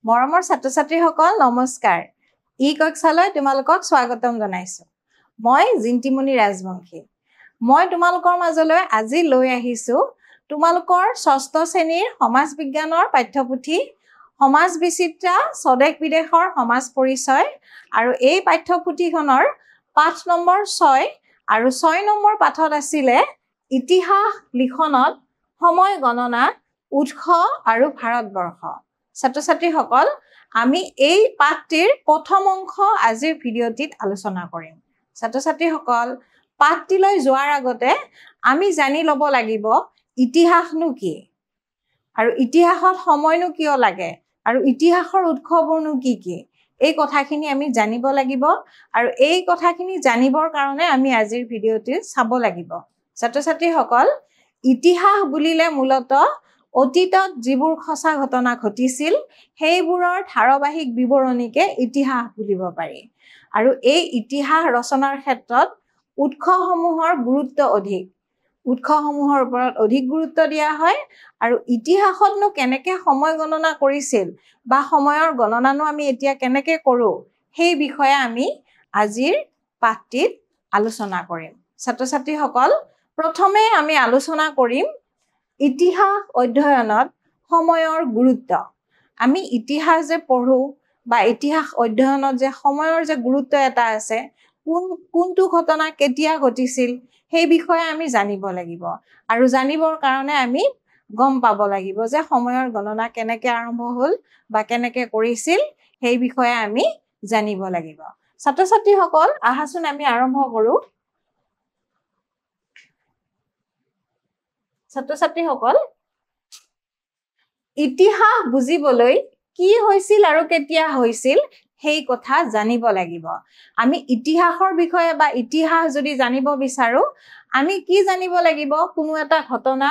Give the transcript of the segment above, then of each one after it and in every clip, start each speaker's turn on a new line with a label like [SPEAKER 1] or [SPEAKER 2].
[SPEAKER 1] মৰমৰ ছাত্ৰ-ছাত্ৰীসকল নমস্কাৰ। কক্ষালৈ তোমালোকক স্বাগতম জনাইছো। মই জিন্তিমণি ৰাজবংশী। মই তোমালোকৰ মাজলৈ আজি লৈ আহিছো তোমালোকৰ ৬ষ্ঠ শ্ৰেণীৰ সমাজ বিজ্ঞানৰ পাঠ্যপুথি সমাজ বিচিত্ৰা স্বদেশ বিদেশৰ সমাজ পৰিচয় আৰু এই পাঠ্যপুথিখনৰ পাঠ নম্বৰ ৬ আৰু ৬ নম্বৰ পাঠত আছিলে ইতিহাস লিখনত সময় গণনা উৎস আৰু ভাৰতবৰ্ষ। ছাত্ৰ-ছাত্ৰীসকল আমি এই পাঠটিৰ প্ৰথম অংশ আজিৰ ভিডিঅ'টিত আলোচনা কৰিম। ছাত্ৰ-ছাত্ৰীসকল পাঠটিলৈ যোৱাৰ আগতে আমি জানি ল'ব লাগিব ইতিহাসনো কি আৰু ইতিহাসত সময়নো কিয় লাগে আৰু ইতিহাসৰ উৎসবোৰনো কি কি এই কথাখিনি আমি জানিব লাগিব আৰু এই কথাখিনি জানিবৰ কাৰণে আমি আজিৰ ভিডিঅ'টি চাব লাগিব। ছাত্ৰ-ছাত্ৰীসকল ইতিহাস বুলিলে মূলতঃ অতীতত যিবোৰ সঁচা ঘটনা ঘটিছিল সেইবোৰৰ ধাৰাবাহিক বিৱৰণীকে ইতিহাস বুলিব পাৰি। আৰু এই ইতিহাস ৰচনাৰ ক্ষেত্ৰত উৎসসমূহৰ গুৰুত্ব অধিক। উৎসসমূহৰ ওপৰত অধিক গুৰুত্ব দিয়া হয় আৰু ইতিহাসতনো কেনেকৈ সময় গণনা কৰিছিল বা সময়ৰ গণনানো আমি এতিয়া কেনেকৈ কৰোঁ সেই বিষয়ে আমি আজিৰ পাঠটিত আলোচনা কৰিম। ছাত্ৰ-ছাত্ৰীসকল প্ৰথমে আমি আলোচনা কৰিম ইতিহাস অধ্যয়নত সময়ৰ গুৰুত্ব। আমি ইতিহাস যে পঢ়োঁ বা ইতিহাস অধ্যয়নত যে সময়ৰ যে গুৰুত্ব এটা আছে, কোনটো ঘটনা কেতিয়া ঘটিছিল সেই বিষয়ে আমি জানিব লাগিব আৰু জানিবৰ কাৰণে আমি গম পাব লাগিব যে সময়ৰ গণনা কেনেকৈ আৰম্ভ হ'ল বা কেনেকৈ কৰিছিল সেই বিষয়ে আমি জানিব লাগিব। ছাত্ৰ-ছাত্ৰীসকল আহাচোন আমি আৰম্ভ কৰোঁ। ছাত্ৰ-ছাত্ৰীসকল ইতিহাস বুজিবলৈ কি হৈছিল আৰু কেতিয়া হৈছিল সেই কথা জানিব লাগিব। আমি ইতিহাসৰ বিষয়ে বা ইতিহাস যদি জানিব বিচাৰোঁ আমি কি জানিব লাগিব? কোনো এটা ঘটনা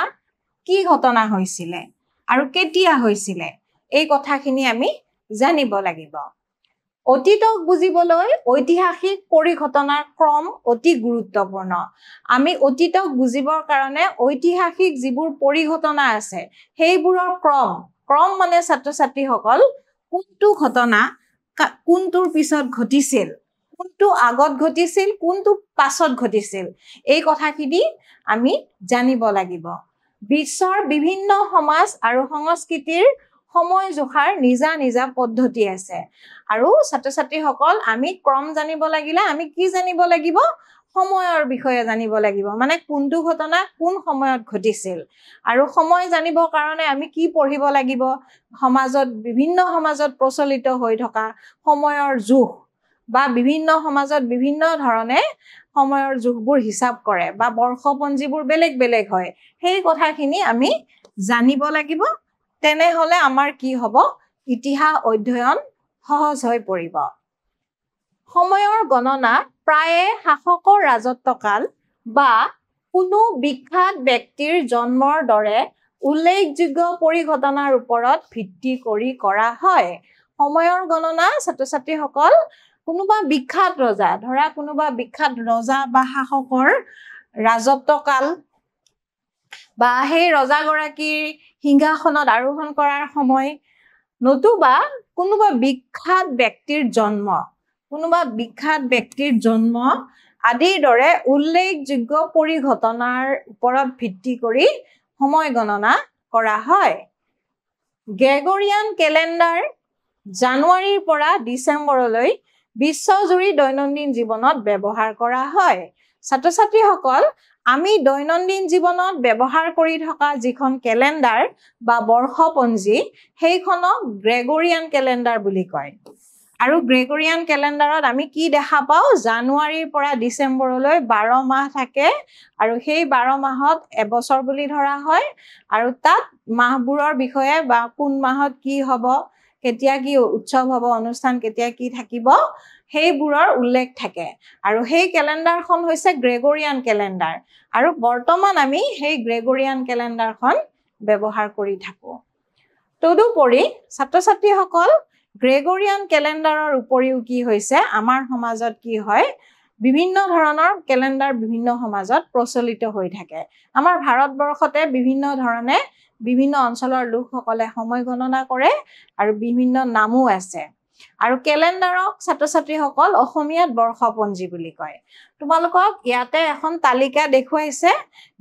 [SPEAKER 1] কি ঘটনা হৈছিলে আৰু কেতিয়া হৈছিলে এই কথাখিনি আমি জানিব লাগিব। অতীতক বুজিবলৈ ঐতিহাসিক পৰিঘটনাৰ ক্ৰম অতি গুৰুত্বপূৰ্ণ। আমি অতীতক বুজিবৰ কাৰণে ঐতিহাসিক যিবোৰ পৰিঘটনা আছে সেইবোৰৰ ক্ৰম মানে ছাত্ৰ-ছাত্ৰীসকল কোনটো ঘটনা কোনটোৰ পিছত ঘটিছিল, কোনটো আগত ঘটিছিল, কোনটো পাছত ঘটিছিল এই কথাখিনি আমি জানিব লাগিব। বিশ্বৰ বিভিন্ন সমাজ আৰু সংস্কৃতিৰ সময় জোখাৰ নিজা নিজা পদ্ধতি আছে আৰু ছাত্ৰ-ছাত্ৰীসকল আমি ক্ৰম জানিব লাগিলে আমি কি জানিব লাগিব? সময়ৰ বিষয়ে জানিব লাগিব। মানে কোনটো ঘটনা কোন সময়ত ঘটিছিল আৰু সময় জানিবৰ কাৰণে আমি কি পঢ়িব লাগিব? বিভিন্ন সমাজত প্ৰচলিত হৈ থকা সময়ৰ জোখ বা বিভিন্ন সমাজত বিভিন্ন ধৰণে সময়ৰ জোখবোৰ হিচাপ কৰে বা বৰ্ষপঞ্জীবোৰ বেলেগ বেলেগ হয় সেই কথাখিনি আমি জানিব লাগিব। তেনেহ'লে আমাৰ কি হ'ব? ইতিহাস অধ্যয়ন সহজ হৈ পৰিব। সময়ৰ গণনা প্ৰায়ে শাসকৰ ৰাজত্বকাল বা কোনো বিখ্যাত ব্যক্তিৰ জন্মৰ দৰে উল্লেখযোগ্য পৰিঘটনাৰ ওপৰত ভিত্তি কৰি কৰা হয়। সময়ৰ গণনা ছাত্ৰ-ছাত্ৰীসকল কোনোবা বিখ্যাত ৰজা, ধৰা কোনোবা বিখ্যাত ৰজা বা শাসকৰ ৰাজত্বকাল বা সেই ৰজাগৰাকীৰ সিংহাসনত আৰোহণ কৰাৰ সময়, নতুবা কোনোবা বিখ্যাত ব্যক্তিৰ জন্ম আদিৰ দৰে উল্লেখযোগ্য পৰিঘটনাৰ ওপৰত ভিত্তি কৰি সময় গণনা কৰা হয়। গ্ৰেগৰিয়ান কেলেণ্ডাৰ জানুৱাৰীৰ পৰা ডিচেম্বৰলৈ বিশ্বজুৰি দৈনন্দিন জীৱনত ব্যৱহাৰ কৰা হয়। ছাত্ৰ-ছাত্ৰীসকল আমি দৈনন্দিন জীৱনত ব্যৱহাৰ কৰি থকা যিখন কেলেণ্ডাৰ বা বৰ্ষপঞ্জী সেইখনক গ্ৰেগৰিয়ান কেলেণ্ডাৰ বুলি কয়। আৰু গ্ৰেগৰিয়ান কেলেণ্ডাৰত আমি কি দেখা পাওঁ? জানুৱাৰীৰ পৰা ডিচেম্বৰলৈ 12 মাহ থাকে আৰু সেই 12 মাহত এবছৰ বুলি ধৰা হয় আৰু তাত মাহবোৰৰ বিষয়ে বা কোন মাহত কি হ'ব, কেতিয়া কি উৎসৱ হ'ব, অনুষ্ঠান কেতিয়া কি থাকিব সেইবোৰৰ উল্লেখ থাকে আৰু সেই কেলেণ্ডাৰখন হৈছে গ্ৰেগৰিয়ান কেলেণ্ডাৰ আৰু বৰ্তমান আমি সেই গ্ৰেগৰিয়ান কেলেণ্ডাৰখন ব্যৱহাৰ কৰি থাকোঁ। তদুপৰি ছাত্ৰ-ছাত্ৰীসকল গ্ৰেগৰিয়ান কেলেণ্ডাৰৰ উপৰিও কি হৈছে আমাৰ সমাজত কি হয়? বিভিন্ন ধৰণৰ কেলেণ্ডাৰ বিভিন্ন সমাজত প্ৰচলিত হৈ থাকে। আমাৰ ভাৰতবৰ্ষতে বিভিন্ন ধৰণে বিভিন্ন অঞ্চলৰ লোকসকলে সময় গণনা কৰে আৰু বিভিন্ন নামো আছে আৰু কেলেণ্ডাৰক ছাত্ৰ ছাত্ৰীসকল অসমীয়াত বৰ্ষপঞ্জী বুলি কয় তোমালোকক ইয়াতে এখন তালিকা দেখুৱাইছে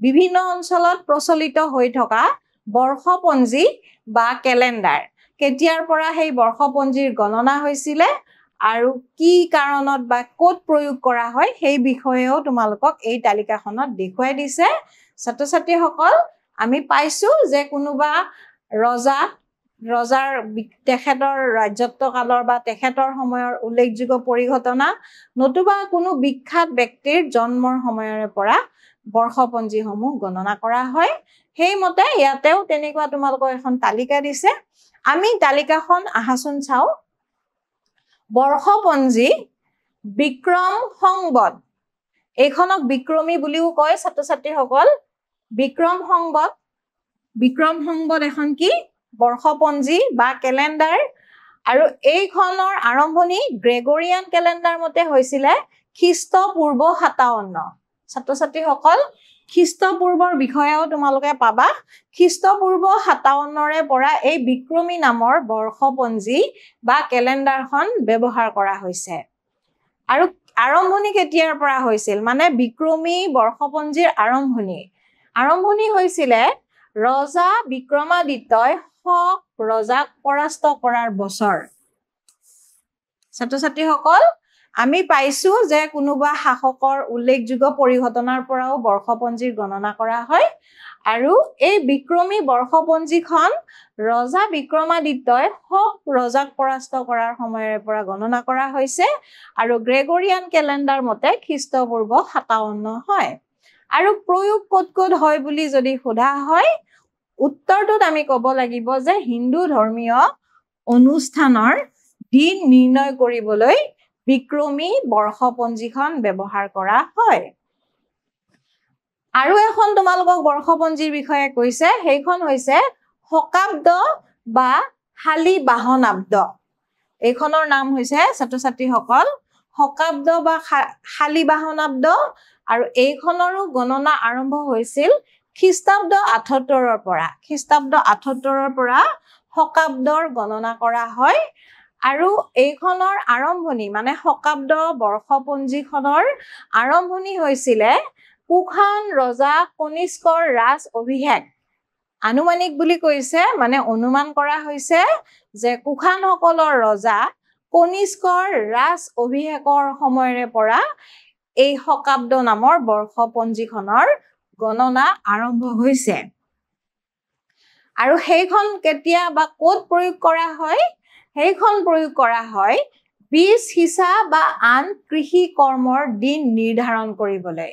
[SPEAKER 1] বিভিন্ন অঞ্চলত প্ৰচলিত হৈ থকা বৰ্ষপঞ্জী বা কেলেণ্ডাৰ কেতিয়াৰ পৰা সেই বৰ্ষপঞ্জীৰ গণনা হৈছিলে আৰু কি কাৰণত বা ক'ত প্ৰয়োগ কৰা হয় সেই বিষয়েও তোমালোকক এই তালিকাখনত দেখুৱাই দিছে ছাত্ৰ ছাত্ৰীসকল আমি পাইছো যে কোনোবা ৰজাৰ তেখেতৰ ৰাজত্বকালৰ বা তেখেতৰ সময়ৰ উল্লেখযোগ্য পৰিঘটনা নতুবা কোনো বিখ্যাত ব্যক্তিৰ জন্মৰ সময়ৰে পৰা বৰ্ষপঞ্জীসমূহ গণনা কৰা হয় সেইমতে ইয়াতেও তেনেকুৱা তোমালোকক এখন তালিকা দিছে আমি তালিকাখন আহাচোন চাওঁ বৰ্ষপঞ্জী বিক্ৰম সংবত এইখনক বিক্ৰমী বুলিও কয় ছাত্ৰ ছাত্ৰীসকল বিক্ৰম সংবত এখন কি বৰ্ষপঞ্জী বা কেলেণ্ডাৰ আৰু এইখনৰ আৰম্ভণি গ্ৰেগৰিয়ান কেলেণ্ডাৰ মতে হৈছিলে খ্ৰীষ্টপূৰ্ব 57 ছাত্ৰ ছাত্ৰীসকল খ্ৰীষ্টপূৰ্বৰ বিষয়েও তোমালোকে পাবা খ্ৰীষ্টপূৰ্ব 57ৰে পৰা এই বিক্ৰমী নামৰ বৰ্ষপঞ্জী বা কেলেণ্ডাৰখন ব্যৱহাৰ কৰা হৈছে আৰু আৰম্ভণি কেতিয়াৰ পৰা হৈছিল মানে বিক্ৰমী বৰ্ষপঞ্জীৰ আৰম্ভণি হৈছিলে ৰজা বিক্ৰমাদিত্যই ৰজাক পৰাস্ত কৰাৰ বছৰ ছাত্ৰ ছাত্ৰীসকল আমি পাইছো যে কোনোবা শাসকৰ উল্লেখযোগ্য পৰিঘটনাৰ পৰাও বৰ্ষপঞ্জীৰ গণনা কৰা হয় আৰু এই বিক্ৰমী বৰ্ষপঞ্জীখন ৰজা বিক্ৰমাদিত্যই ৰজাক পৰাস্ত কৰাৰ সময়ৰে পৰা গণনা কৰা হৈছে আৰু গ্ৰেগৰিয়ান কেলেণ্ডাৰ মতে খ্ৰীষ্টপূৰ্ব 57 হয় আৰু প্ৰয়োগ ক'ত হয় বুলি যদি সোধা হয় উত্তৰটোত আমি ক'ব লাগিব যে হিন্দু ধৰ্মীয় অনুষ্ঠানৰ দিন নিৰ্ণয় কৰিবলৈ বিক্ৰমী বৰ্ষপঞ্জীখন ব্যৱহাৰ কৰা হয় আৰু এখন তোমালোকক বৰ্ষপঞ্জীৰ বিষয়ে কৈছে সেইখন হৈছে শকাব্দ বা শালিবাহনাব্দ এইখনৰ নাম হৈছে ছাত্ৰ ছাত্ৰীসকল শকাব্দ বা শালিবাহনাব্দ আৰু এইখনৰো গণনা আৰম্ভ হৈছিল খ্ৰীষ্টাব্দ 78ৰ পৰা শকাব্দৰ গণনা কৰা হয় আৰু এইখনৰ আৰম্ভণি মানে শকাব্দ বৰ্ষপঞ্জীখনৰ আৰম্ভণি হৈছিলে কুশান ৰজা কনিষ্কৰ ৰাজ অভিষেক আনুমানিক বুলি কৈছে মানে অনুমান কৰা হৈছে যে কুশানসকলৰ ৰজা কনিষ্কৰ ৰাজ অভিষেকৰ সময়ৰে পৰা এই শকাব্দ নামৰ বৰ্ষপঞ্জীখনৰ গণনা আৰম্ভ হৈছে আৰু সেইখন কেতিয়া বা ক'ত প্ৰয়োগ কৰা হয় সেইখন প্ৰয়োগ কৰা হয় বীজ সিঁচা বা আন কৃষি কৰ্মৰ দিন নিৰ্ধাৰণ কৰিবলৈ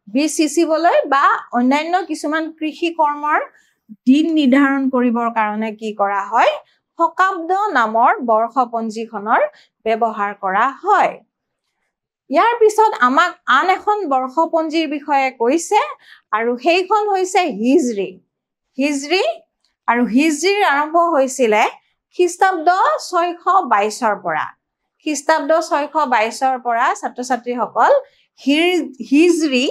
[SPEAKER 1] বীজ সিঁচিবলৈ বা অন্যান্য কিছুমান কৃষি কৰ্মৰ দিন নিৰ্ধাৰণ কৰিবৰ কাৰণে কি কৰা হয় শকাব্দ নামৰ বৰ্ষপঞ্জীখনৰ ব্যৱহাৰ কৰা হয় ইয়াৰ পিছত আমাক আন এখন বৰ্ষপঞ্জীৰ বিষয়ে কৈছে আৰু সেইখন হৈছে হিজৰী আৰু হিজৰীৰ আৰম্ভ হৈছিলে খ্ৰীষ্টাব্দ 622ৰ পৰা ছাত্ৰ ছাত্ৰীসকল হিজৰী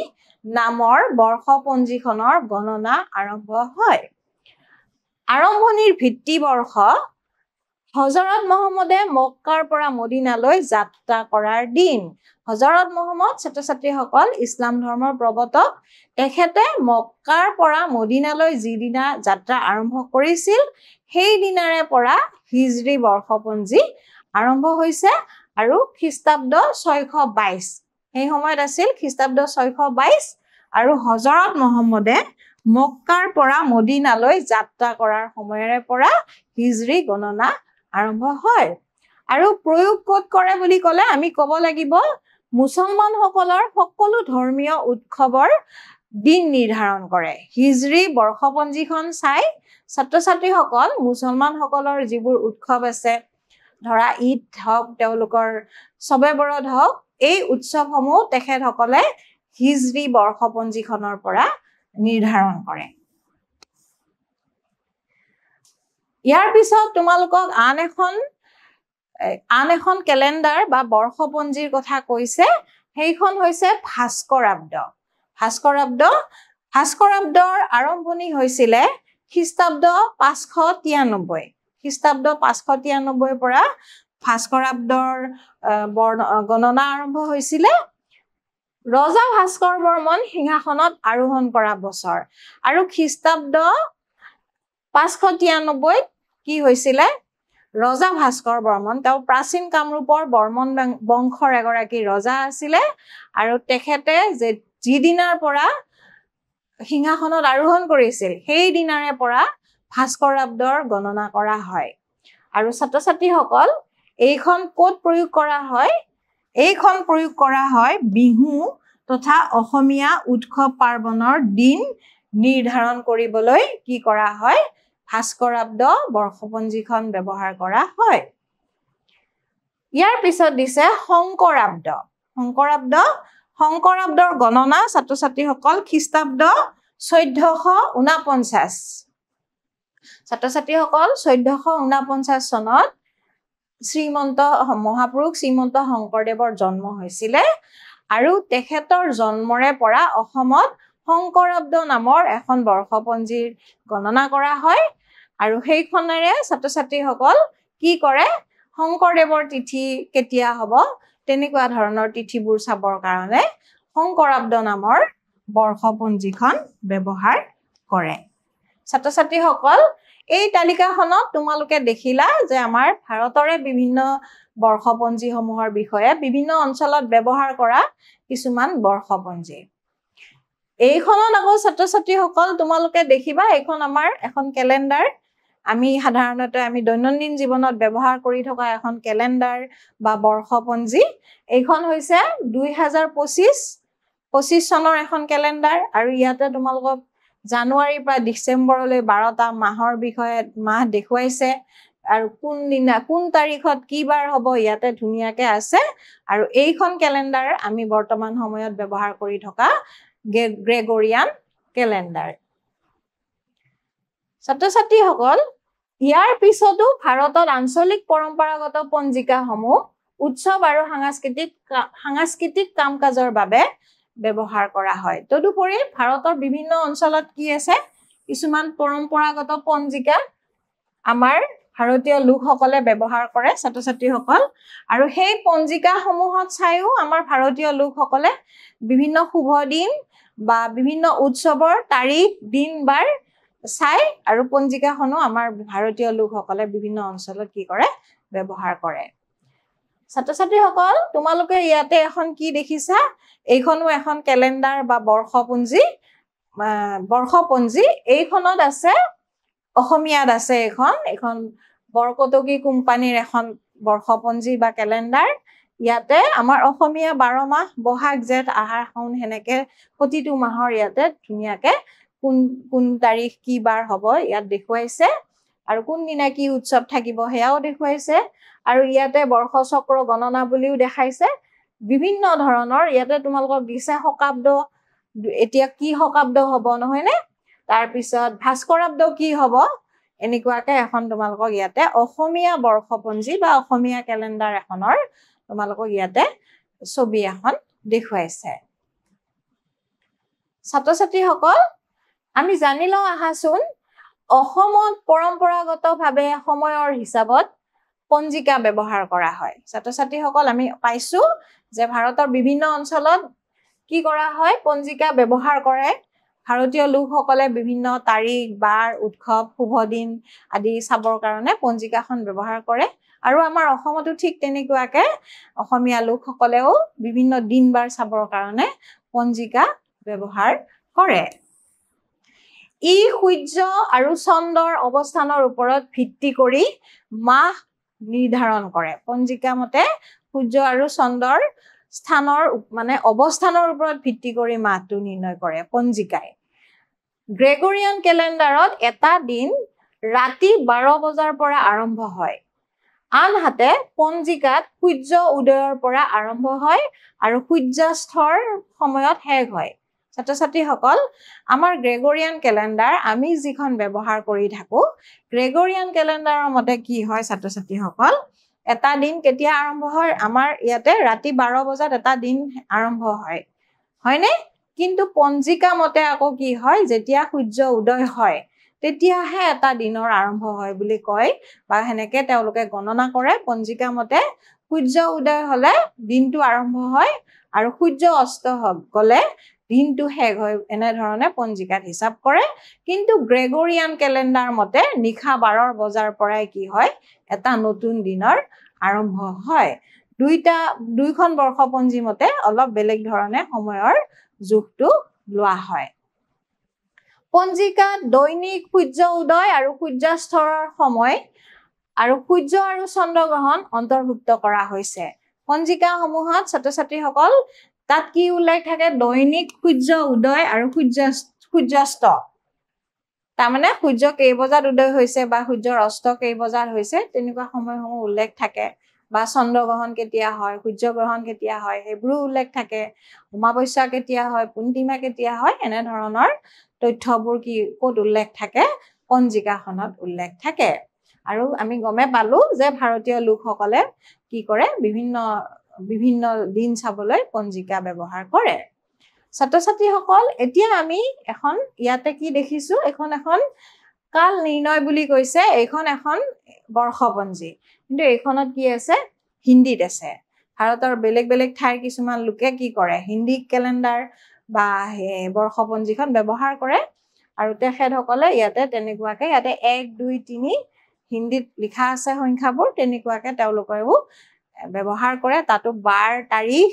[SPEAKER 1] নামৰ বৰ্ষপঞ্জীখনৰ গণনা আৰম্ভ হয় আৰম্ভণিৰ ভিত্তিবৰ্ষ হজৰত মহম্মদে মক্কাৰ পৰা মদিনালৈ যাত্ৰা কৰাৰ দিন হজৰত মহম্মদ ছাত্ৰ ছাত্ৰীসকল ইছলাম ধৰ্মৰ প্ৰৱৰ্তক তেখেতে মক্কাৰ পৰা মদিনালৈ যিদিনা যাত্ৰা আৰম্ভ কৰিছিল সেই দিনাৰে পৰা হিজৰী বৰ্ষপঞ্জী আৰম্ভ হৈছে আৰু খ্ৰীষ্টাব্দ 622 সেই সময়ত আছিল খ্ৰীষ্টাব্দ 622 আৰু হজৰত মহম্মদে মক্কাৰ পৰা মদিনালৈ যাত্ৰা কৰাৰ সময়ৰে পৰা হিজৰী গণনা আৰম্ভ হয় আৰু প্ৰয়োগ ক'ত কৰে বুলি ক'লে আমি ক'ব লাগিব মুছলমানসকলৰ সকলো ধৰ্মীয় উৎসৱৰ দিন নিৰ্ধাৰণ কৰে হিজৰী বৰ্ষপঞ্জীখন চাই ছাত্ৰ ছাত্ৰীসকল মুছলমানসকলৰ যিবোৰ উৎসৱ আছে ধৰা ঈদ হওক তেওঁলোকৰ সবে বৰদ হওক এই উৎসৱসমূহ তেখেতসকলে হিজৰী বৰ্ষপঞ্জীখনৰ পৰা নিৰ্ধাৰণ কৰে ইয়াৰ পিছত তোমালোকক আন এখন কেলেণ্ডাৰ বা বৰ্ষপঞ্জীৰ কথা কৈছে সেইখন হৈছে ভাস্কৰাব্দৰ আৰম্ভণি হৈছিলে খ্ৰীষ্টাব্দ 593 খ্ৰীষ্টাব্দ 593 পৰা ভাস্কৰাব্দৰ গণনা আৰম্ভ হৈছিলে ৰজা ভাস্কৰ বৰ্মন সিংহাসনত আৰোহণ কৰা বছৰ আৰু খ্ৰীষ্টাব্দ 593 কি হৈছিলে ৰজা ভাস্কৰ বৰ্মন তেওঁ প্ৰাচীন কামৰূপৰ বৰ্মন বংশৰ এগৰাকী ৰজা আছিলে আৰু তেখেতে যে যিদিনাৰ পৰা সিংহাসনত আৰোহণ কৰিছিল সেই দিনাৰে পৰা ভাস্কৰাব্দৰ গণনা কৰা হয় আৰু ছাত্ৰ-ছাত্ৰীসকল এইখন ক'ত প্ৰয়োগ কৰা হয় এইখন প্ৰয়োগ কৰা হয় বিহু তথা অসমীয়া উৎসৱ পাৰ্বণৰ দিন নিৰ্ধাৰণ কৰিবলৈ কি কৰা হয় ভাস্কৰাব্দ বৰ্ষপঞ্জীখন ব্যৱহাৰ কৰা হয় ইয়াৰ পিছত দিছে শংকৰাব্দৰ গণনা ছাত্ৰ-ছাত্ৰীসকল খ্ৰীষ্টাব্দ 1449 ছাত্ৰ-ছাত্ৰীসকল 1449 চনত শ্ৰীমন্ত মহাপুৰুষ শ্ৰীমন্ত শংকৰদেৱৰ জন্ম হৈছিলে আৰু তেখেতৰ জন্মৰে পৰা অসমত শংকৰাব্দ নামৰ এখন বৰ্ষপঞ্জীৰ গণনা কৰা হয় আৰু সেইখনেৰে ছাত্ৰ-ছাত্ৰীসকল কি কৰে শংকৰদেৱৰ তিথি কেতিয়া হ'ব তেনেকুৱা ধৰণৰ তিথিবোৰ চাবৰ কাৰণে শংকৰাব্দ নামৰ বৰ্ষপঞ্জীখন ব্যৱহাৰ কৰে ছাত্ৰ-ছাত্ৰীসকল এই তালিকাখনত তোমালোকে দেখিলা যে আমাৰ ভাৰতৰে বিভিন্ন বৰ্ষপঞ্জীসমূহৰ বিষয়ে বিভিন্ন অঞ্চলত ব্যৱহাৰ কৰা কিছুমান বৰ্ষপঞ্জী এইখনত আকৌ ছাত্ৰ-ছাত্ৰীসকল তোমালোকে দেখিবা এইখন আমাৰ এখন কেলেণ্ডাৰ আমি সাধাৰণতে আমি দৈনন্দিন জীৱনত ব্যৱহাৰ কৰি থকা এখন কেলেণ্ডাৰ বা বৰ্ষপঞ্জী এইখন হৈছে 2025 চনৰ এখন কেলেণ্ডাৰ আৰু ইয়াতে তোমালোকক জানুৱাৰীৰ পৰা ডিচেম্বৰলৈ 12টা মাহৰ বিষয়ে মাহ দেখুৱাইছে আৰু কোন তাৰিখত কি বাৰ হ'ব ইয়াতে ধুনীয়াকৈ আছে আৰু এইখন কেলেণ্ডাৰ আমি বৰ্তমান সময়ত ব্যৱহাৰ কৰি থকা গ্ৰেগৰিয়ান কেলেণ্ডাৰ ছাত্ৰ-ছাত্ৰীসকল ইয়াৰ পিছতো ভাৰতত আঞ্চলিক পৰম্পৰাগত পঞ্জিকাসমূহ উৎসৱ আৰু সাংস্কৃতিক কাম-কাজৰ বাবে ব্যৱহাৰ কৰা হয় তদুপৰি ভাৰতৰ বিভিন্ন অঞ্চলত কি আছে কিছুমান পৰম্পৰাগত পঞ্জিকা আমাৰ ভাৰতীয় লোকসকলে ব্যৱহাৰ কৰে ছাত্ৰ-ছাত্ৰীসকল আৰু সেই পঞ্জিকাসমূহত চাইও আমাৰ ভাৰতীয় লোকসকলে বিভিন্ন শুভ দিন বা বিভিন্ন উৎসৱৰ তাৰিখ দিন বাৰ চাই আৰু পঞ্জিকাখনো আমাৰ ভাৰতীয় লোকসকলে বিভিন্ন অঞ্চলত কি কৰে ব্যৱহাৰ কৰে ছাত্ৰ-ছাত্ৰীসকল তোমালোকে ইয়াতে এখন কি দেখিছা এইখনো এখন কেলেণ্ডাৰ বা বৰ্ষপঞ্জী এইখনত আছে অসমীয়াত আছে এখন বৰকটকী কোম্পানীৰ এখন বৰ্ষপঞ্জী বা কেলেণ্ডাৰ ইয়াতে আমাৰ অসমীয়া 12 মাহ বহাগ জেঠ আহাৰ শাওণ হেনেকে প্ৰতিটো মাহৰ ইয়াতে ধুনীয়াকে কোন তাৰিখ কি বাৰ হ'ব ইয়াত দেখুৱাইছে আৰু কোন দিনা কি উৎসৱ থাকিব হেয়াও দেখুৱাইছে আৰু ইয়াতে বৰ্ষচক্ৰ গণনা বুলিও দেখাইছে বিভিন্ন ধৰণৰ ইয়াতে তোমালোকক দিছে শকাব্দ এতিয়া কি শকাব্দ হ'ব নহয়নে তাৰ পিছত ভাস্কৰাব্দ কি হ'ব এনেকুৱাকে এখন তোমালোকক ইয়াতে অসমীয়া বৰ্ষপঞ্জী বা অসমীয়া কেলেণ্ডাৰ এখনৰ তোমালোকক ইয়াতে ছবি এখন দেখুৱাইছে ছাত্ৰ-ছাত্ৰীসকল আমি জানি লওঁ আহাচোন অসমত পৰম্পৰাগতভাৱে সময়ৰ হিচাপত পঞ্জিকা ব্যৱহাৰ কৰা হয় ছাত্ৰ-ছাত্ৰীসকল আমি পাইছো যে ভাৰতৰ বিভিন্ন অঞ্চলত কি কৰা হয় পঞ্জিকা ব্যৱহাৰ কৰে ভাৰতীয় লোকসকলে বিভিন্ন তাৰিখ বাৰ উৎসৱ শুভ দিন আদি চাবৰ কাৰণে পঞ্জিকাখন ব্যৱহাৰ কৰে আৰু আমাৰ অসমতো ঠিক তেনেকুৱাকে অসমীয়া লোকসকলেও বিভিন্ন দিন বাৰ চাবৰ কাৰণে পঞ্জিকা ব্যৱহাৰ কৰে ই সূৰ্য আৰু চন্দ্ৰৰ অৱস্থানৰ ওপৰত ভিত্তি কৰি মাহ নিৰ্ধাৰণ কৰে পঞ্জিকা মতে সূৰ্য আৰু চন্দ্ৰৰ স্থানৰ মানে অৱস্থানৰ ওপৰত ভিত্তি কৰি মাহটো নিৰ্ণয় কৰে পঞ্জিকাই গ্ৰেগৰিয়ান কেলেণ্ডাৰত এটা দিন ৰাতি 12 বজাৰ পৰা আৰম্ভ হয় আনহাতে পঞ্জিকাত সূৰ্য উদয়ৰ পৰা আৰম্ভ হয় আৰু সূৰ্যাস্তৰ সময়ত শেষ হয় ছাত্ৰ-ছাত্ৰীসকল আমাৰ গ্ৰেগৰিয়ান কেলেণ্ডাৰ আমি যিখন ব্যৱহাৰ কৰি থাকো গ্ৰেগৰিয়ান কেলেণ্ডাৰৰ মতে কি হয় ছাত্ৰ-ছাত্ৰীসকল এটা দিন কেতিয়া আৰম্ভ হয় আমাৰ ইয়াতে ৰাতি 12 বজাত এটা দিন আৰম্ভ হয় হয়নে কিন্তু পঞ্জিকা মতে আকৌ কি হয় যেতিয়া সূৰ্য উদয় হয় তেতিয়াহে এটা দিনৰ আৰম্ভ হয় বুলি কয় বা হেনেকে তেওঁলোকে গণনা কৰে পঞ্জিকা মতে সূৰ্য উদয় হলে দিনটো আৰম্ভ হয় আৰু সূৰ্য অস্ত গলে দিনটো শেষ হয় এনে ধৰণে পঞ্জিকাত হিচাপ কৰে কিন্তু গ্ৰেগৰিয়ান ক্যালেন্ডাৰ মতে নিশা 12 বজাৰ পৰাই কি হয় এটা নতুন দিনৰ আৰম্ভ হয় দুইখন বৰ্ষপঞ্জী মতে অলপ বেলেগ ধৰণে সময়ৰ যুগটো লোৱা হয় পঞ্জিকাত দৈনিক সূৰ্য উদয় আৰু সূৰ্যাস্তৰ সময় আৰু সূৰ্য আৰু চন্দ্ৰগ্ৰহণ অন্তৰ্ভুক্ত কৰা হৈছে পঞ্জিকা সমূহত ছাত্ৰ-ছাত্ৰীসকল তাত কি উল্লেখ থাকে দৈনিক সূৰ্য উদয় আৰু সূৰ্যাস্ত তাৰমানে সূৰ্য কেই বজাত উদয় হৈছে বা সূৰ্যৰ অস্ত কেই বজাত হৈছে তেনেকুৱা সময়সমূহ উল্লেখ থাকে বা চন্দ্ৰগ্ৰহণ কেতিয়া হয় সূৰ্যগ্ৰহণ কেতিয়া হয় সেইবোৰ উল্লেখ থাকে অমাৱস্যা কেতিয়া হয় পূৰ্ণিমা কেতিয়া হয় এনে ধৰণৰ তথ্যবোৰ কি ক'ত উল্লেখ থাকে পঞ্জিকাখনত উল্লেখ থাকে আৰু আমি গমে পালো যে ভাৰতীয় লোকসকলে কি কৰে বিভিন্ন দিন চাবলৈ পঞ্জিকা ব্যৱহাৰ কৰে ছাত্ৰ-ছাত্ৰীসকল এতিয়া আমি এখন ইয়াতে কি দেখিছো এখন কাল নিৰ্ণয় বুলি কৈছে এখন বৰ্ষপঞ্জী কিন্তু এইখনত কি আছে হিন্দীত আছে ভাৰতৰ বেলেগ বেলেগ ঠাইৰ কিছুমান লোকে কি কৰে হিন্দী ক্যালেন্ডাৰ বা বৰ্ষপঞ্জীখন ব্যৱহাৰ কৰে আৰু তেখেতসকলে ইয়াতে তেনেকুৱাকে ইয়াতে 1 2 3 হিন্দীত লিখা আছে সংখ্যাবোৰ তেনেকুৱাকে তেওঁলোকেও ব্যৱহাৰ কৰে তাতো বাৰ তাৰিখ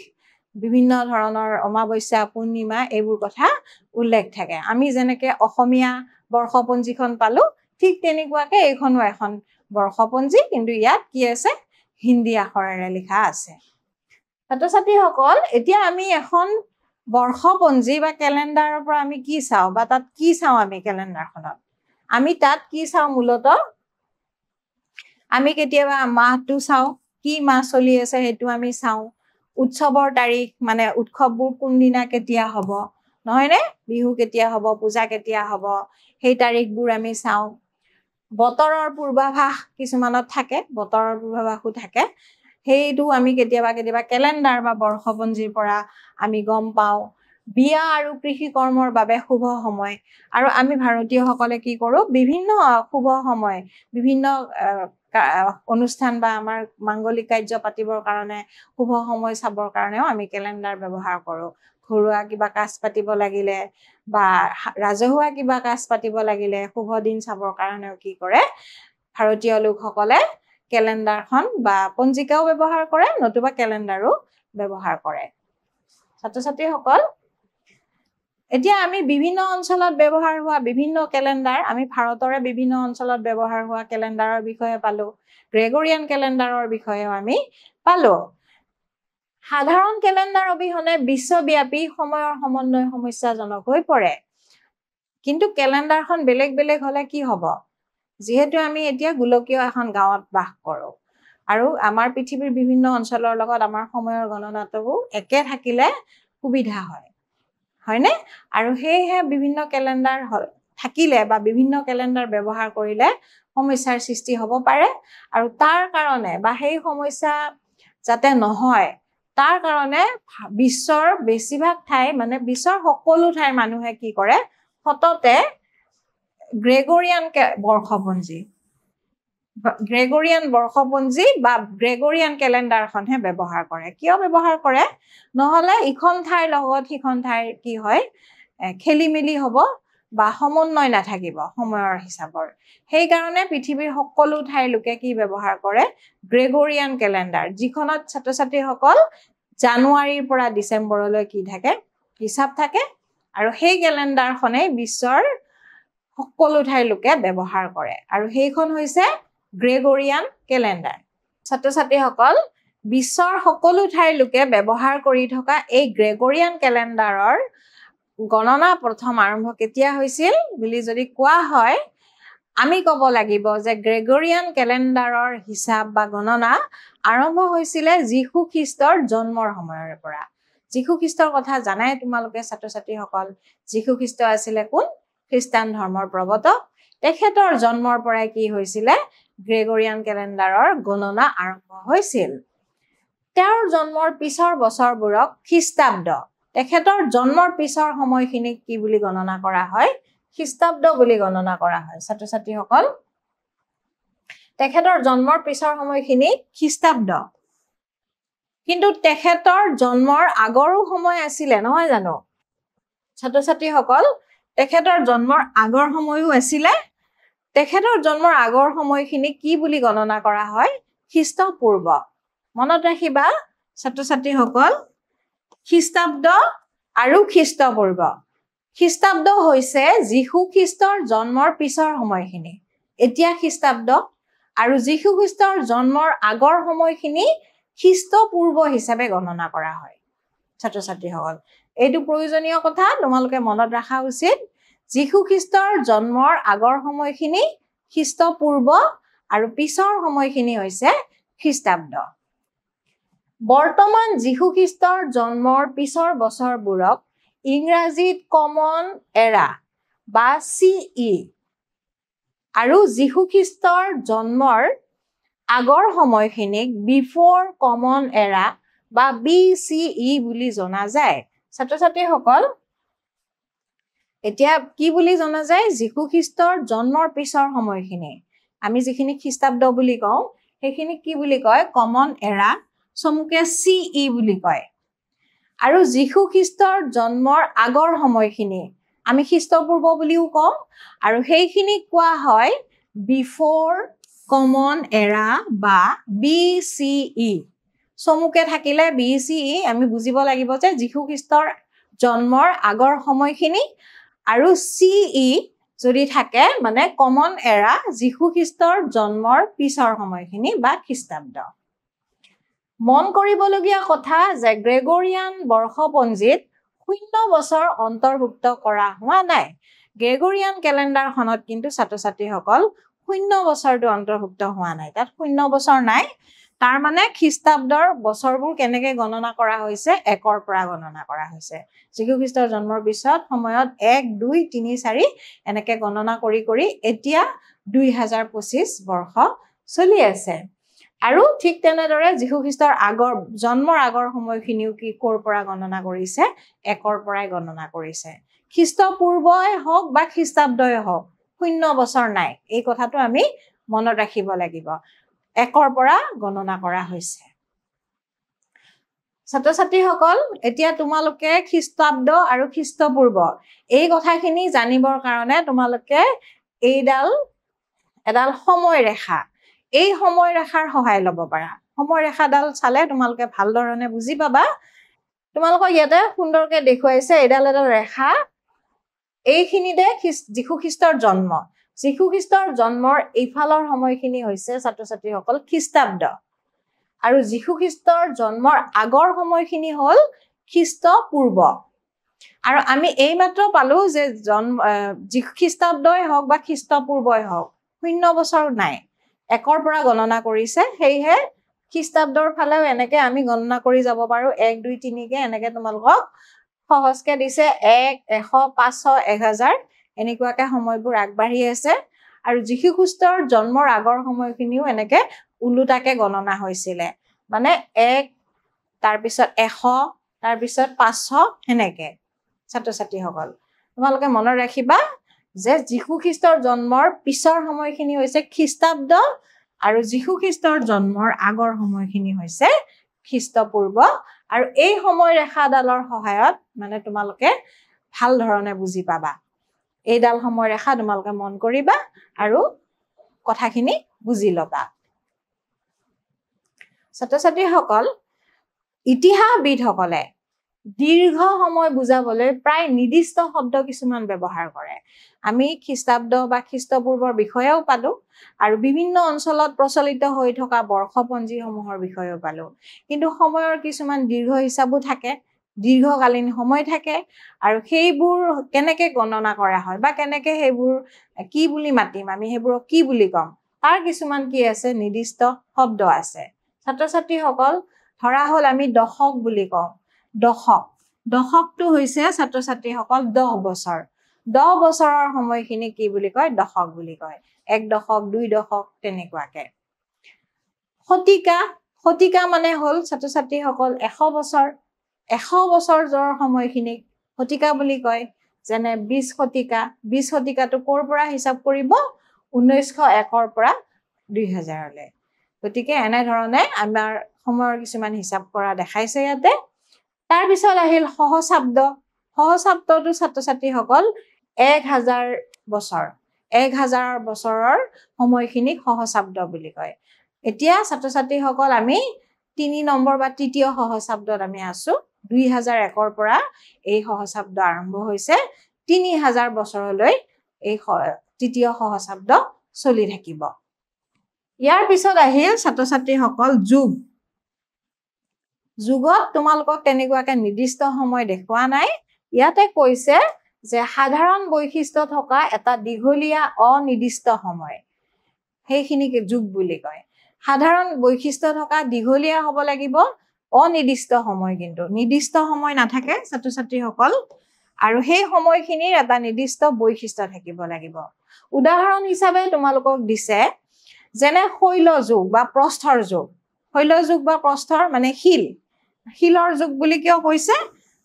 [SPEAKER 1] বিভিন্ন ধৰণৰ অমাৱস্যা পূৰ্ণিমা এইবোৰ কথা উল্লেখ থাকে আমি যেনেকে অসমীয়া বৰ্ষপঞ্জীখন পালো ঠিক তেনেকুৱাকে এইখনো এখন বৰ্ষপঞ্জী কিন্তু ইয়াত কি আছে হিন্দী আখৰেৰে লিখা আছে ছাত্ৰ-ছাত্ৰীসকল এতিয়া আমি এখন বৰ্ষপঞ্জী বা ক্যালেন্ডাৰৰ পৰা আমি কি চাও বা তাত কি চাও আমি ক্যালেন্ডাৰখনত আমি তাত কি চাও মূলত আমি কেতিয়াবা মাহটো চাও কি মাহ চলি আছে হেতু আমি চাও উৎসৱৰ তাৰিখ মানে উৎসৱবোৰ কোন দিনা কেতিয়া হ'ব নহয় নে বিহু কেতিয়া হ'ব পূজা কেতিয়া হ'ব সেই তাৰিখবোৰ আমি চাও বতৰৰ পূৰ্বাভাস কিছুমানত থাকে বতৰৰ পূৰ্বাভাসও থাকে হেইটো আমি কেতিয়াবা ক্যালেন্ডাৰ বা বৰ্ষপঞ্জীৰ পৰা আমি গম পাও বিয়া আৰু কৃষি কৰ্মৰ বাবে শুভ সময় আৰু আমি ভাৰতীয় সকলে কি কৰো বিভিন্ন শুভ সময় বিভিন্ন অনুষ্ঠান বা আমাৰ মাঙ্গলিক কাৰ্য পাতিবৰ কাৰণে শুভ সময় চাবৰ কাৰণেও আমি ক্যালেন্ডাৰ ব্যৱহাৰ কৰো ঘৰুৱা কিবা কাজ পাতিব লাগিলে বা ৰাজহুৱা কিবা কাজ পাতিব লাগিলে শুভ দিন চাবৰ কাৰণেও কি কৰে ভাৰতীয় লোকসকলে ক্যালেন্ডাৰখন বা পঞ্জিকাও ব্যৱহাৰ কৰে নতুবা ক্যালেন্ডাৰো ব্যৱহাৰ কৰে ছাত্ৰ-ছাত্ৰীসকল এতিয়া আমি বিভিন্ন অঞ্চলত ব্যৱহাৰ হোৱা বিভিন্ন ক্যালেন্ডাৰ আমি ভাৰতৰে বিভিন্ন অঞ্চলত ব্যৱহাৰ হোৱা ক্যালেন্ডাৰৰ বিষয়ে পালো গ্ৰেগৰিয়ান ক্যালেন্ডাৰৰ বিষয়েও আমি পালো সাধাৰণ ক্যালেন্ডাৰ অবিহনে বিশ্বব্যাপী সময়ৰ সমন্বয় সমস্যাজনক হৈ পৰে কিন্তু ক্যালেন্ডাৰখন বেলেগ হলে কি হ'ব যেহেতু আমি এতিয়া গোলকীয় এখন গাঁৱত বাস কৰো আৰু আমাৰ পৃথিৱীৰ বিভিন্ন অঞ্চলৰ লগত আমাৰ সময়ৰ গণনাটো একে থাকিলে সুবিধা হয় হয়নে আৰু হেহে বিভিন্ন ক্যালেন্ডাৰ থাকিলে বা বিভিন্ন ক্যালেন্ডাৰ ব্যৱহাৰ কৰিলে সমস্যাৰ সৃষ্টি হ'ব পাৰে আৰু তাৰ কাৰণে বা সেই সমস্যা যাতে নহয় তাৰ কাৰণে বিশ্বৰ বেছিভাগ ঠাই মানে বিশ্বৰ সকলো ঠাইৰ মানুহে কি কৰে সততে গ্ৰেগৰিয়ান বৰ্ষপঞ্জী বা গ্ৰেগৰিয়ান ক্যালেন্ডাৰখনহে ব্যৱহাৰ কৰে কিয় ব্যৱহাৰ কৰে নহলে ইখন ঠাইৰ লগত সিখন ঠাইৰ কি হয় খেলিমেলি হ'ব বা সমন্বয় নাথাকিব সময়ৰ হিচাপৰ সেই কাৰণে পৃথিৱীৰ সকলো ঠাইৰ লোকে কি ব্যৱহাৰ কৰে গ্ৰেগৰিয়ান ক্যালেন্ডাৰ যিখনত ছাত্ৰ-ছাত্ৰীসকল জানুৱাৰীৰ পৰা ডিচেম্বৰলৈ কি থাকে হিচাপ থাকে আৰু সেই ক্যালেন্ডাৰখনে বিশ্বৰ সকলো ঠাইৰ লোকে ব্যৱহাৰ কৰে আৰু সেইখন হৈছে গ্ৰেগৰিয়ান ক্যালেন্ডাৰ ছাত্ৰ-ছাত্ৰীসকল বিশ্বৰ সকলো ঠাইৰ লোকে ব্যৱহাৰ কৰি থকা এই গ্ৰেগৰিয়ান ক্যালেন্ডাৰৰ গণনা প্ৰথম আৰম্ভ কেতিয়া হৈছিল বুলি যদি কোৱা হয় আমি ক'ব লাগিব যে গ্ৰেগৰিয়ান ক্যালেন্ডাৰৰ হিচাপ বা গণনা আৰম্ভ হৈছিল যীশু খ্ৰীষ্টৰ জন্মৰ সময়ৰ পৰা যীশু খ্ৰীষ্টৰ কথা জানাই তোমালোকে ছাত্ৰ-ছাত্ৰীসকল যীশু খ্ৰীষ্ট আছিল কোন খ্ৰীষ্টান ধৰ্মৰ প্ৰৱৰ্তক তেখেতৰ জন্মৰ পৰাই কি হৈছিল গ্ৰেগৰিয়ান ক্যালেন্ডাৰৰ গণনা আৰম্ভ হৈছিল তেওঁৰ জন্মৰ পিছৰ বছৰবোৰক খ্ৰীষ্টাব্দ তেখেতৰ জন্মৰ পিছৰ সময়খিনিক কি বুলি গণনা কৰা হয় খ্ৰীষ্টাব্দ বুলি গণনা কৰা হয় ছাত্ৰ ছাত্ৰীসকল তেখেতৰ জন্মৰ পিছৰ সময়খিনি খ্ৰীষ্টাব্দ কিন্তু তেখেতৰ জন্মৰ আগৰো সময় আছিলে নহয় জানো ছাত্ৰ ছাত্ৰীসকল তেখেতৰ জন্মৰ আগৰ সময়ও আছিলে তেখেতৰ জন্মৰ আগৰ সময়খিনি কি বুলি গণনা কৰা হয় খ্ৰীষ্টপূৰ্ব মনত ৰাখিবা ছাত্ৰ ছাত্ৰীসকল খ্ৰীষ্টাব্দ আৰু খ্ৰীষ্টপূৰ্ব খ্ৰীষ্টাব্দ হৈছে যীশু খ্ৰীষ্টৰ জন্মৰ পিছৰ সময়খিনি এতিয়া খ্ৰীষ্টাব্দ আৰু যীশু খ্ৰীষ্টৰ জন্মৰ আগৰ সময়খিনি খ্ৰীষ্টপূৰ্ব হিচাপে গণনা কৰা হয় ছাত্ৰ ছাত্ৰীসকল এইটো প্ৰয়োজনীয় কথা তোমালোকে মনত ৰাখা উচিত যীশু খ্ৰীষ্টৰ জন্মৰ আগৰ সময়খিনি খ্ৰীষ্টপূৰ্ব আৰু পিছৰ সময়খিনি হৈছে খ্ৰীষ্টাব্দ বৰ্তমান যীশু খ্ৰীষ্টৰ জন্মৰ পিছৰ বছৰবোৰক ইংৰাজীত কমন এৰা বা CE আৰু যীশু খ্ৰীষ্টৰ জন্মৰ আগৰ সময়খিনিক বিফৰ কমন এৰা বা BCE বুলি জনা যায় ছাত্ৰ ছাত্ৰীসকল এতিয়া কি বুলি জনা যায় যীশু খ্ৰীষ্টৰ জন্মৰ পিছৰ সময়খিনি আমি যিখিনি খ্ৰীষ্টাব্দ বুলি কওঁ সেইখিনি কি বুলি কয় কমন এৰা চমুকে CE বুলি কয় আৰু যীশু খ্ৰীষ্টৰ জন্মৰ আগৰ সময়খিনি আমি খ্ৰীষ্টপূৰ্ব বুলিও কওঁ আৰু সেইখিনি কোৱা হয় বিফৰ কমন এৰা বা BCE চমুকে থাকিলে BCE আমি বুজিব লাগিব যে যীশু খ্ৰীষ্টৰ জন্মৰ আগৰ সময়খিনি আৰু CE যদি থাকে মানে কমন এৰা যীশু খ্ৰীষ্টৰ জন্মৰ পিছৰ সময়খিনি বা খ্ৰীষ্টাব্দ মন কৰিবলগীয়া কথা যে গ্ৰেগৰিয়ান বৰ্ষপঞ্জীত 0 বছৰ অন্তৰ্ভুক্ত কৰা হোৱা নাই গ্ৰেগৰিয়ান কেলেণ্ডাৰখনত কিন্তু ছাত্ৰ ছাত্ৰীসকল 0 বছৰটো অন্তৰ্ভুক্ত হোৱা নাই তাত 0 বছৰ নাই তাৰ মানে খ্ৰীষ্টাব্দৰ বছৰবোৰ কেনেকৈ গণনা কৰা হৈছে 1ৰ পৰা গণনা কৰা হৈছে যীশু খ্ৰীষ্টৰ জন্মৰ পিছত সময়ত 1 2 3 4 এনেকৈ গণনা কৰি কৰি এতিয়া 2025 বৰ্ষ চলি আছে আৰু ঠিক তেনেদৰে যীশু খ্ৰীষ্টৰ আগৰ জন্মৰ আগৰ সময়খিনিও কি ক'ৰ পৰা গণনা কৰিছে 1ৰ পৰাই গণনা কৰিছে খ্ৰীষ্টপূৰ্বই হওক বা খ্ৰীষ্টাব্দই হওক 0 বছৰ নাই এই কথাটো আমি মনত ৰাখিব লাগিব 1ৰ পৰা গণনা কৰা হৈছে ছাত্ৰ ছাত্ৰীসকল এতিয়া তোমালোকে খ্ৰীষ্টাব্দ আৰু খ্ৰীষ্টপূৰ্ব এই কথাখিনি জানিবৰ কাৰণে তোমালোকে এডাল সময় ৰেখা এই সময় ৰেখাৰ সহায় ল'ব পাৰা সময় ৰেখাডাল চালে তোমালোকে ভাল ধৰণে বুজি পাবা তোমালোকক ইয়াতে সুন্দৰকৈ দেখুৱাইছে এডাল ৰেখা এইখিনিতে যীশু খ্ৰীষ্টৰ জন্ম যীশু খ্ৰীষ্টৰ জন্মৰ এইফালৰ সময়খিনি হৈছে ছাত্ৰ ছাত্ৰীসকল খ্ৰীষ্টাব্দ আৰু যীশু খ্ৰীষ্টৰ জন্মৰ আগৰ সময়খিনি হ'ল খ্ৰীষ্টপূৰ্ব আৰু আমি এইমাত্ৰ পালো যে খ্ৰীষ্টাব্দই হওক বা খ্ৰীষ্টপূৰ্বই হওক 0 বছৰ নাই 1ৰ পৰা গণনা কৰিছে সেয়েহে খ্ৰীষ্টাব্দৰ ফালেও এনেকৈ আমি গণনা কৰি যাব পাৰো 1 2 3 কে এনেকৈ তোমালোকক সহজকে দিছে 1 100 500 1000 এনেকুৱাকে সময়বোৰ আগবাঢ়ি আছে আৰু যীশু খ্ৰীষ্টৰ জন্মৰ আগৰ সময়খিনিও এনেকৈ উলুটাকে গণনা হৈছিলে মানে 1 তাৰপিছত 100 তাৰপিছত 500 এনেকৈ ছাত্ৰ ছাত্ৰীসকল তোমালোকে মনত ৰাখিবা যে যীশু খ্ৰীষ্টৰ জন্মৰ পিছৰ সময়খিনি হৈছে খ্ৰীষ্টাব্দ আৰু যীশু খ্ৰীষ্টৰ জন্মৰ আগৰ সময়খিনি হৈছে খ্ৰীষ্টপূৰ্ব আৰু এই সময় ৰেখাডালৰ সহায়ত মানে তোমালোকে ভাল ধৰণে বুজি পাবা এইডাল সময় ৰেখা তোমালোকে মন কৰিবা আৰু কথাখিনি বুজি ল'বা ছাত্ৰ ছাত্ৰীসকল ইতিহাসবিদসকলে দীৰ্ঘ সময় বুজাবলৈ প্ৰায় নিৰ্দিষ্ট শব্দ কিছুমান ব্যৱহাৰ কৰে আমি খ্ৰীষ্টাব্দ বা খ্ৰীষ্টপূৰ্বৰ বিষয়েও পালো আৰু বিভিন্ন অঞ্চলত প্ৰচলিত হৈ থকা বৰ্ষপঞ্জীসমূহৰ বিষয়েও পালো কিন্তু সময়ৰ কিছুমান দীৰ্ঘ হিচাপো থাকে দীৰ্ঘকালীন সময় থাকে আৰু সেইবোৰ কেনেকৈ গণনা কৰা হয় বা কেনেকৈ সেইবোৰ কি বুলি মাতিম আমি সেইবোৰক কি বুলি ক'ম তাৰ কিছুমান কি আছে নিৰ্দিষ্ট শব্দ আছে ছাত্ৰ ছাত্ৰীসকল ধৰা হ'ল আমি দশক বুলি কওঁ দশকটো হৈছে ছাত্ৰ ছাত্ৰীসকল 10 বছৰ 10 বছৰৰ সময়খিনি কি বুলি কয় দশক বুলি কয় 1 দশক 2 দশক তেনেকুৱাকে শতিকা মানে হ'ল ছাত্ৰ ছাত্ৰীসকল 100 বছৰ 100 বছৰৰ সময়খিনিক শতিকা বুলি কয় যেনে 20 শতিকা 20 শতিকাটো ক'ৰ পৰা হিচাপ কৰিব 1901ৰ পৰা 2000 লৈ গতিকে এনে ধৰণে আমাৰ সময়ৰ কিছুমান হিচাপ কৰা দেখাইছে ইয়াতে তাৰ পিছত আহিল সহস্ৰাব্দটো ছাত্ৰ-ছাত্ৰীসকল 1000 বছৰ 1000 বছৰৰ সময়খিনিক সহস্ৰাব্দ বুলি কয় এতিয়া ছাত্ৰ-ছাত্ৰীসকল আমি 3 নম্বৰ বা তৃতীয় সহস্ৰাব্দত আমি আছো 2001ৰ পৰা এই সহস্ৰাব্দ আৰম্ভ হৈছে 3000 বছৰলৈ এই তৃতীয় সহস্ৰাব্দ চলি থাকিব ইয়াৰ পিছত আহিল ছাত্ৰ-ছাত্ৰীসকল যুগত তোমালোকক তেনেকুৱাকে নিৰ্দিষ্ট সময় দেখুৱা নাই ইয়াতে কৈছে যে সাধাৰণ বৈশিষ্ট্য থকা এটা দীঘলীয়া অনিৰ্দিষ্ট সময় সেইখিনিকে যুগ বুলি কয় সাধাৰণ বৈশিষ্ট্য থকা দীঘলীয়া হ'ব লাগিব অনিৰ্দিষ্ট সময় কিন্তু নিৰ্দিষ্ট সময় নাথাকে ছাত্ৰ-ছাত্ৰীসকল আৰু সেই সময়খিনিৰ এটা নিৰ্দিষ্ট বৈশিষ্ট্য থাকিব লাগিব উদাহৰণ হিচাপে তোমালোকক দিছে যেনে শৈল যুগ বা প্ৰস্থৰ যুগ শৈল যুগ বা প্ৰস্থৰ মানে শিলৰ যুগ বুলি কিয় কৈছে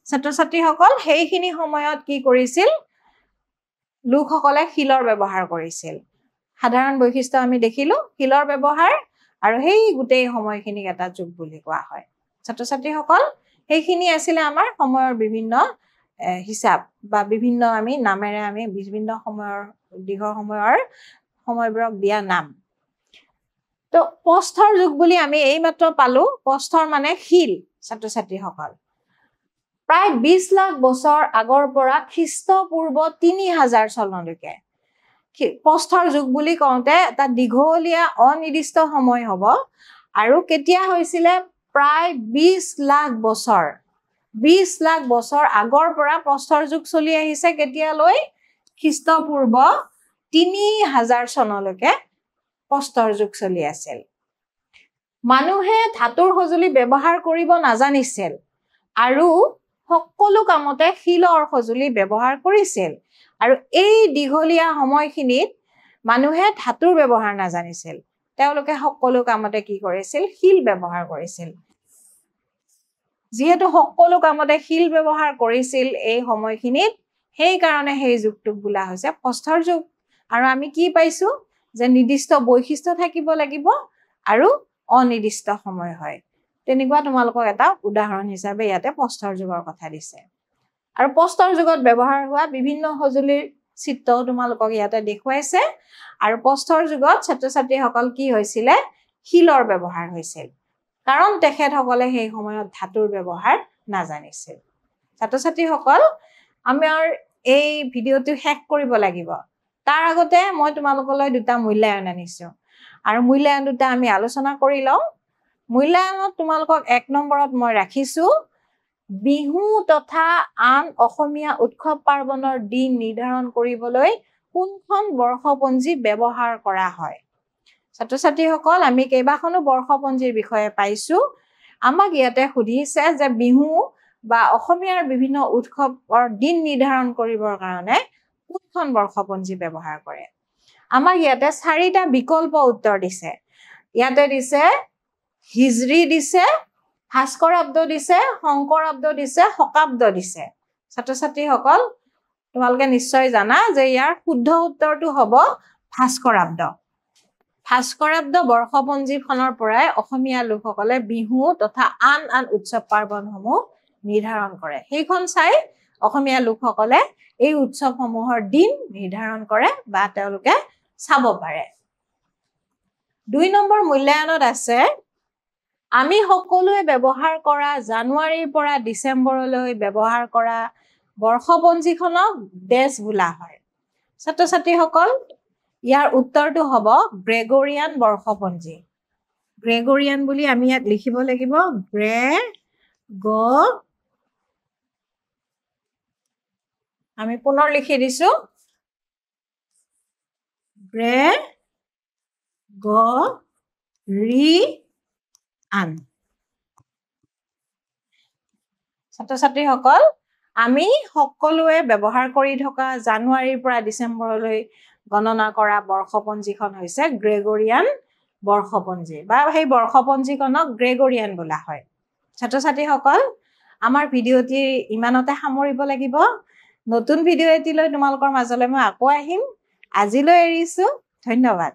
[SPEAKER 1] ছাত্ৰ-ছাত্ৰীসকল সেইখিনি সময়ত কি কৰিছিল লোকসকলে শিলৰ ব্যৱহাৰ কৰিছিল সাধাৰণ বৈশিষ্ট্য আমি দেখিলো শিলৰ ব্যৱহাৰ আৰু সেই গোটেই সময়খিনিক এটা যুগ বুলি কোৱা হয় ছাত্ৰ-ছাত্ৰীসকল সেইখিনি আছিল আমাৰ সময়ৰ বিভিন্ন হিচাপ বা বিভিন্ন আমি নামেৰে আমি বিভিন্ন সময়ৰ দীঘল সময়বোৰক দিয়া নাম তো প্ৰস্থৰ যুগ বুলি আমি এইমাত্ৰ পালো প্ৰস্থৰ মানে শিল ছাত্ৰ-ছাত্ৰীসকল প্ৰায় 20 লাখ বছৰ আগৰ পৰা খ্ৰীষ্টপূৰ্ব 3000 চনলৈকে প্ৰস্থৰ যুগ বুলি কওঁতে এটা দীঘলীয়া অনিৰ্দিষ্ট সময় হ'ব আৰু কেতিয়া হৈছিলে প্ৰায় 20 লাখ বছৰ আগৰ পৰা প্ৰস্থৰ যুগ চলি আহিছে কেতিয়ালৈ খ্ৰীষ্টপূৰ্ব 3000 চনলৈকে প্ৰস্থৰ যুগ চলি আছিল মানুহে ধাতুৰ সঁজুলি ব্যৱহাৰ কৰিব নাজানিছিল আৰু সকলো কামতে শিলৰ সঁজুলি ব্যৱহাৰ কৰিছিল আৰু এই দীঘলীয়া সময়খিনিত মানুহে ধাতুৰ ব্যৱহাৰ নাজানিছিল তেওঁলোকে সকলো কামতে কি কৰিছিল শিল ব্যৱহাৰ কৰিছিল যিহেতু সকলো কামতে শিল ব্যৱহাৰ কৰিছিল এই সময়খিনিত সেই কাৰণে সেই যুগটোক বোলা হৈছে প্ৰস্থৰ যুগ আৰু আমি কি পাইছো যে নিৰ্দিষ্ট বৈশিষ্ট্য থাকিব লাগিব আৰু অনিৰ্দিষ্ট সময় হয় তেনেকুৱা তোমালোকক এটা উদাহৰণ হিচাপে ইয়াতে প্ৰস্থৰ যুগৰ কথা দিছে আৰু প্ৰস্থৰ যুগত ব্যৱহাৰ হোৱা বিভিন্ন সঁজুলিৰ চিত্ৰ তোমালোকক ইয়াতে দেখুৱাইছে আৰু প্ৰস্থৰ যুগত ছাত্ৰ-ছাত্ৰীসকল কি হৈছিলে শিলৰ ব্যৱহাৰ হৈছিল কাৰণ তেখেতসকলে সেই সময়ত ধাতুৰ ব্যৱহাৰ নাজানিছিল ছাত্ৰ-ছাত্ৰীসকল আমাৰ এই ভিডিঅ'টো শেষ কৰিব লাগিব তাৰ আগতে মই তোমালোকলৈ দুটা মূল্যায়ন আনিছো আৰু মূল্যায়ন দুটা আমি আলোচনা কৰি লওঁ মূল্যায়নত তোমালোকক 1 নম্বৰত মই ৰাখিছো বিহু তথা আন অসমীয়া উৎসৱ পাৰ্বণৰ দিন নিৰ্ধাৰণ কৰিবলৈ কোনখন বৰ্ষপঞ্জী ব্যৱহাৰ কৰা হয় ছাত্ৰ-ছাত্ৰীসকল আমি কেইবাখনো বৰ্ষপঞ্জীৰ বিষয়ে পাইছো আমাক ইয়াতে সুধিছে যে বিহু বা অসমীয়াৰ বিভিন্ন উৎসৱৰ দিন নিৰ্ধাৰণ কৰিবৰ কাৰণে কোনখন বৰ্ষপঞ্জী ব্যৱহাৰ কৰে আমাক ইয়াতে 4টা বিকল্প উত্তৰ দিছে ইয়াতে দিছে হিজৰী দিছে ভাস্কৰাব্দ দিছে শংকৰাব্দ দিছে শকাব্দ দিছে ছাত্ৰ-ছাত্ৰীসকল তোমালোকে নিশ্চয় জানা যে ইয়াৰ শুদ্ধ উত্তৰটো হ'ব ভাস্কৰাব্দ বৰ্ষপঞ্জীখনৰ পৰাই অসমীয়া লোকসকলে বিহু তথা আন উৎসৱ পাৰ্বণসমূহ নিৰ্ধাৰণ কৰে সেইখন চাই অসমীয়া লোকসকলে এই উৎসৱসমূহৰ দিন নিৰ্ধাৰণ কৰে বা তেওঁলোকে চাব পাৰে 2 নম্বৰ মূল্যায়নত আছে আমি সকলোৱে ব্যৱহাৰ কৰা জানুৱাৰীৰ পৰা ডিচেম্বৰলৈ ব্যৱহাৰ কৰা বৰ্ষপঞ্জীখনক ডেছ বোলা হয় ছাত্ৰ-ছাত্ৰীসকল ইয়াৰ উত্তৰটো হ'ব গ্ৰেগৰিয়ান বৰ্ষপঞ্জী গ্ৰেগৰিয়ান বুলি আমি ইয়াত লিখিব লাগিব আমি পুনৰ লিখি দিছো গ্ৰেগৰিয়ান ছাত্ৰ-ছাত্ৰীসকল আমি সকলোৱে ব্যৱহাৰ কৰি থকা জানুৱাৰীৰ পৰা ডিচেম্বৰলৈ গণনা কৰা বৰ্ষপঞ্জীখন হৈছে গ্ৰেগৰিয়ান বৰ্ষপঞ্জী বা সেই বৰ্ষপঞ্জীখনক গ্ৰেগৰিয়ান বোলা হয় ছাত্ৰ-ছাত্ৰীসকল আমাৰ ভিডিঅ'টি ইমানতে সামৰিব লাগিব নতুন ভিডিঅ' এটি লৈ তোমালোকৰ মাজলৈ মই আকৌ আহিম আজিলৈ এৰিছো ধন্যবাদ